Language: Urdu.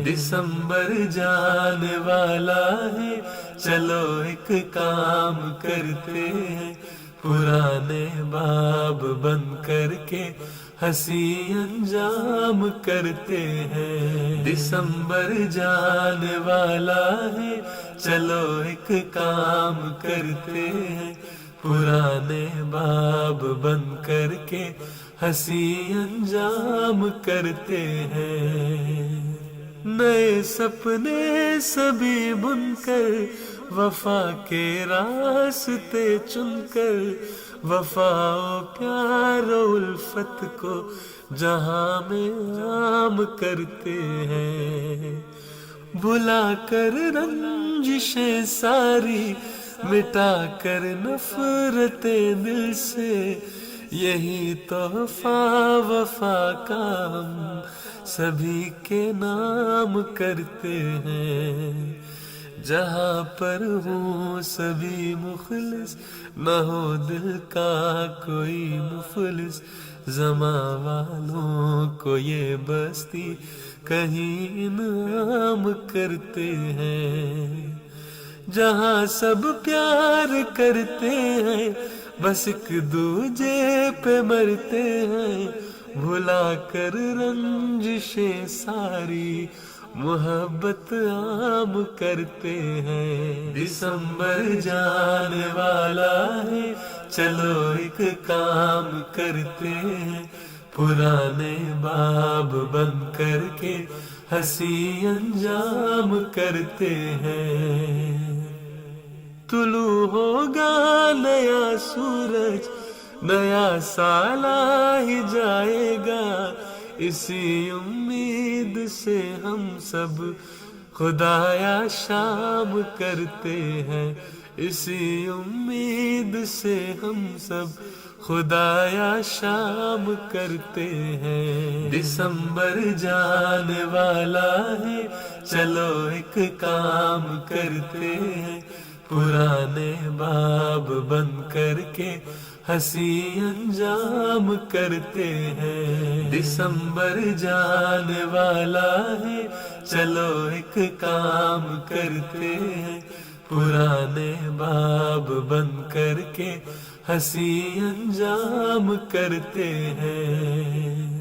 دسمبر جانے والا ہے، چلو ایک کام کرتے ہیں، پرانے باب بند کر کے ہنسی انجام کرتے ہیں۔ دسمبر جانے والا ہے، چلو ایک کام کرتے ہیں، پرانے باب بند کر کے ہنسی انجام کرتے ہیں۔ نئے سپنے سبھی بن کر، وفا کے راستے چن کر، وفا و پیار و الفت کو جہاں میں عام کرتے ہیں۔ بھلا کر رنجشیں ساری، مٹا کر نفرتیں دل سے، یہی تحفہ وفا کا ہم سبھی کے نام کرتے ہیں۔ جہاں پر ہوں سبھی مخلص، نہ ہو دل کا کوئی مفلس، زماں والوں کو یہ بستی کہیں انعام کرتے ہیں۔ جہاں سب پیار کرتے ہیں، بس ایک دوجے پہ مرتے ہیں، بھلا کر رنجشیں ساری محبت عام کرتے ہیں۔ دسمبر جانے والا ہے، چلو ایک کام کرتے ہیں، پرانے باب بند کر کے ہنسی انجام کرتے ہیں۔ طلوع ہوگا نیا سورج، نیا سال آ ہی جائے گا، اسی امید سے ہم سب خدایا شام کرتے ہیں، اسی امید سے ہم سب خدایا شام کرتے ہیں۔ دسمبر جانے والا ہے، چلو ایک کام کرتے ہیں، پرانے باب بند کر کے ہنسی انجام کرتے ہیں۔ دسمبر جانے والا ہے، چلو ایک کام کرتے ہیں، پرانے باب بند کر کے ہنسی انجام کرتے ہیں۔